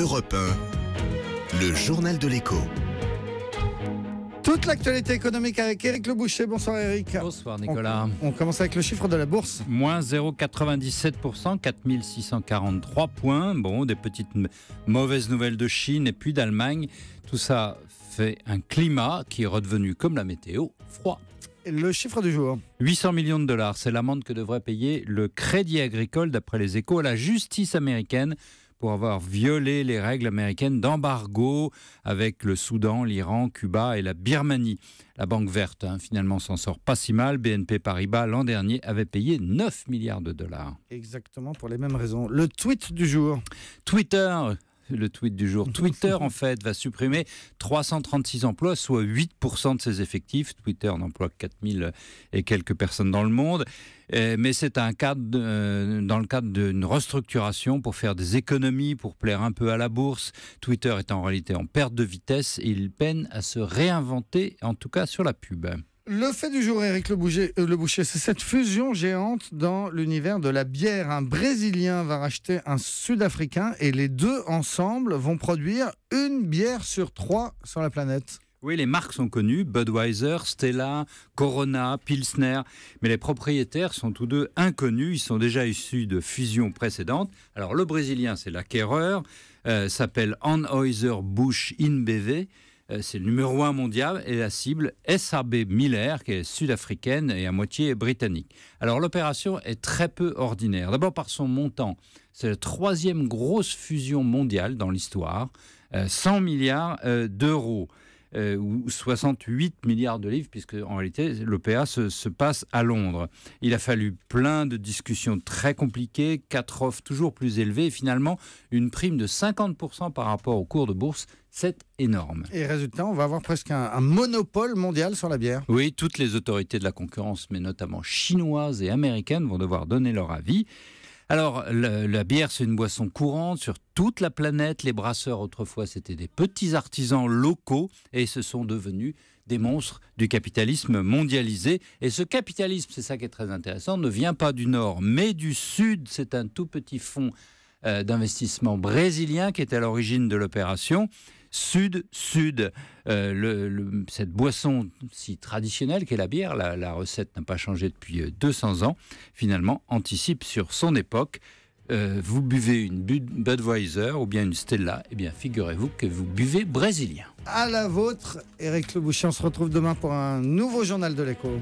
Europe 1, le journal de l'écho. Toute l'actualité économique avec Éric Le Boucher. Bonsoir Éric. Bonsoir Nicolas. On commence avec le chiffre de la bourse. Moins 0,97%, 4643 points. Bon, des petites mauvaises nouvelles de Chine et puis d'Allemagne. Tout ça fait un climat qui est redevenu, comme la météo, froid. Le chiffre du jour. 800 millions de dollars, c'est l'amende que devrait payer le Crédit Agricole, d'après les Échos, à la justice américaine pour avoir violé les règles américaines d'embargo avec le Soudan, l'Iran, Cuba et la Birmanie. La banque verte, finalement, s'en sort pas si mal. BNP Paribas, l'an dernier, avait payé 9 milliards de dollars. Exactement, pour les mêmes raisons. Le tweet du jour. Twitter... Le tweet du jour. Twitter, en fait, va supprimer 336 emplois, soit 8% de ses effectifs. Twitter n'emploie 4000 et quelques personnes dans le monde. Mais c'est dans le cadre d'une restructuration pour faire des économies, pour plaire un peu à la bourse. Twitter est en réalité en perte de vitesse et il peine à se réinventer, en tout cas sur la pub. Le fait du jour, Éric Le Boucher, c'est cette fusion géante dans l'univers de la bière. Un Brésilien va racheter un Sud-Africain et les deux ensemble vont produire une bière sur 3 sur la planète. Oui, les marques sont connues, Budweiser, Stella, Corona, Pilsner, mais les propriétaires sont tous deux inconnus, ils sont déjà issus de fusions précédentes. Alors le Brésilien, c'est l'acquéreur, s'appelle Anheuser-Busch InBev. C'est le numéro 1 mondial et la cible SAB Miller, qui est sud-africaine et à moitié britannique. Alors l'opération est très peu ordinaire. D'abord par son montant. C'est la 3e grosse fusion mondiale dans l'histoire. 100 milliards d'euros. Ou 68 milliards de livres, puisque en réalité l'OPA se passe à Londres. Il a fallu plein de discussions très compliquées, 4 offres toujours plus élevées, et finalement une prime de 50% par rapport au cours de bourse. C'est énorme. Et résultat, on va avoir presque un monopole mondial sur la bière. Oui, toutes les autorités de la concurrence, mais notamment chinoises et américaines, vont devoir donner leur avis. Alors, la bière, c'est une boisson courante sur toute la planète. Les brasseurs, autrefois, c'était des petits artisans locaux et ce sont devenus des monstres du capitalisme mondialisé. Et ce capitalisme, c'est ça qui est très intéressant, ne vient pas du Nord, mais du Sud. C'est un tout petit fonds d'investissement brésilien qui est à l'origine de l'opération. Sud-Sud, cette boisson si traditionnelle qu'est la bière, la recette n'a pas changé depuis 200 ans, finalement anticipe sur son époque. Vous buvez une Budweiser ou bien une Stella, eh bien figurez-vous que vous buvez brésilien. À la vôtre, Éric Le Boucher, on se retrouve demain pour un nouveau journal de l'écho.